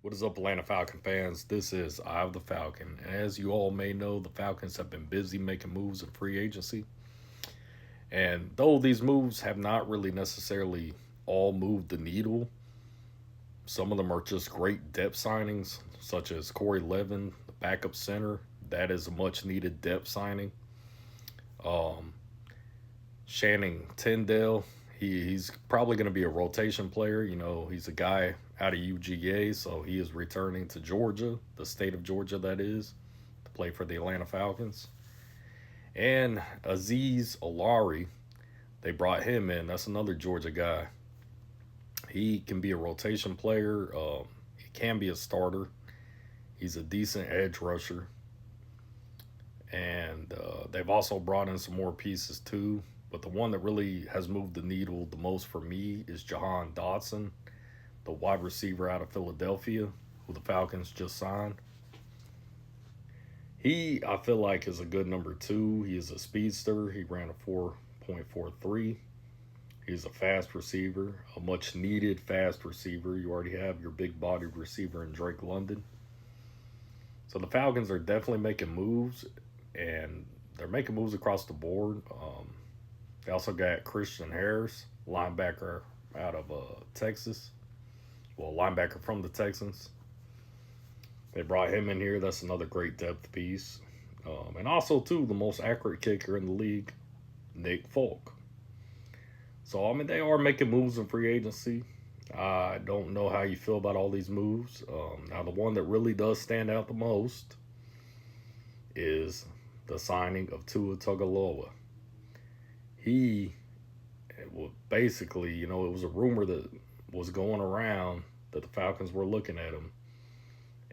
What is up, Atlanta Falcon fans? This is Eye of the Falcon. And as you all may know, the Falcons have been busy making moves in free agency. And though these moves have not really necessarily all moved the needle, some of them are just great depth signings, such as Corey Levin, the backup center. That is a much needed depth signing. Um, Shannon Tyndale, he's probably going to be a rotation player. You know, he's a guy out of UGA, so he is returning to Georgia, the state of Georgia, that is, to play for the Atlanta Falcons. And Aziz Olari, they brought him in. That's another Georgia guy. He can be a rotation player. He can be a starter. He's a decent edge rusher. And they've also brought in some more pieces too. But the one that really has moved the needle the most for me is Jahan Dotson, the wide receiver out of Philadelphia, who the Falcons just signed. He, I feel like, is a good number two. He is a speedster. He ran a 4.43. He's a fast receiver, a much needed fast receiver. You already have your big bodied receiver in Drake London. So the Falcons are definitely making moves, and they're making moves across the board. They also got Christian Harris, linebacker out of Texas. Well, linebacker from the Texans. They brought him in here. That's another great depth piece. And also, too, the most accurate kicker in the league, Nick Folk. So, I mean, they are making moves in free agency. I don't know how you feel about all these moves. Now, the one that really does stand out the most is the signing of Tua Tagovailoa. He, well, basically, you know, it was a rumor that was going around that the Falcons were looking at him.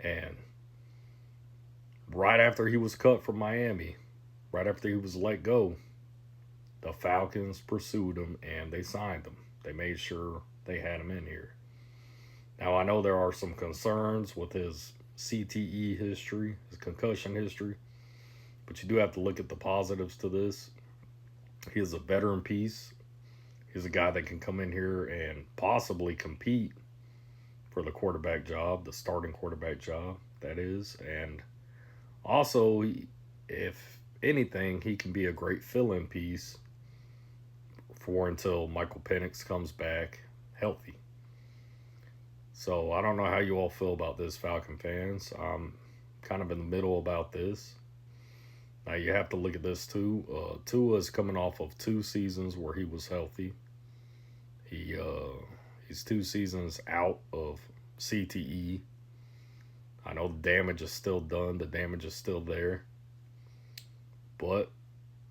And right after he was cut from Miami, right after he was let go, the Falcons pursued him and they signed him. They made sure they had him in here. Now, I know there are some concerns with his CTE history, his concussion history, but you do have to look at the positives to this. He is a veteran piece. He's a guy that can come in here and possibly compete for the quarterback job, the starting quarterback job, that is. And also, if anything, he can be a great fill-in piece for until Michael Penix comes back healthy. So I don't know how you all feel about this, Falcon fans. I'm kind of in the middle about this. Now you have to look at this too. Tua is coming off of 2 seasons where he was healthy. He's 2 seasons out of CTE. I know the damage is still done. The damage is still there. But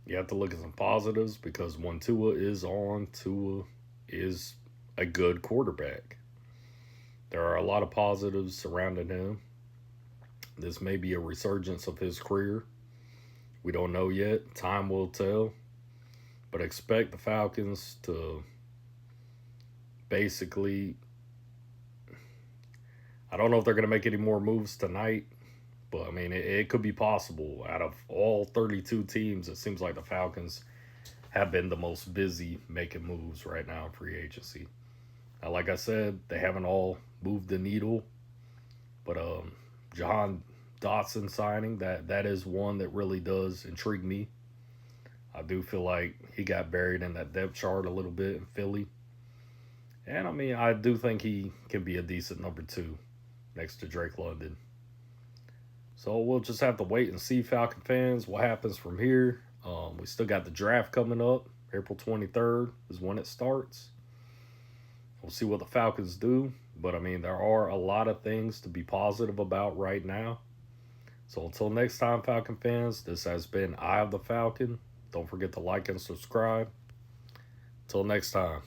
you have to look at some positives because when Tua is on, Tua is a good quarterback. There are a lot of positives surrounding him. This may be a resurgence of his career. We don't know yet. Time will tell. But expect the Falcons to basically, I don't know if they're going to make any more moves tonight, but I mean, it could be possible. Out of all 32 teams, it seems like the Falcons have been the most busy making moves right now in free agency. Now, like I said, they haven't all moved the needle, but Jahan Dotson signing, that is one that really does intrigue me. I do feel like he got buried in that depth chart a little bit in Philly. And I mean, I do think he can be a decent number two next to Drake London. So we'll just have to wait and see, Falcon fans, what happens from here. We still got the draft coming up. April 23rd is when it starts. We'll see what the Falcons do. But I mean, there are a lot of things to be positive about right now. So until next time, Falcon fans, this has been Eye of the Falcon. Don't forget to like and subscribe. Until next time.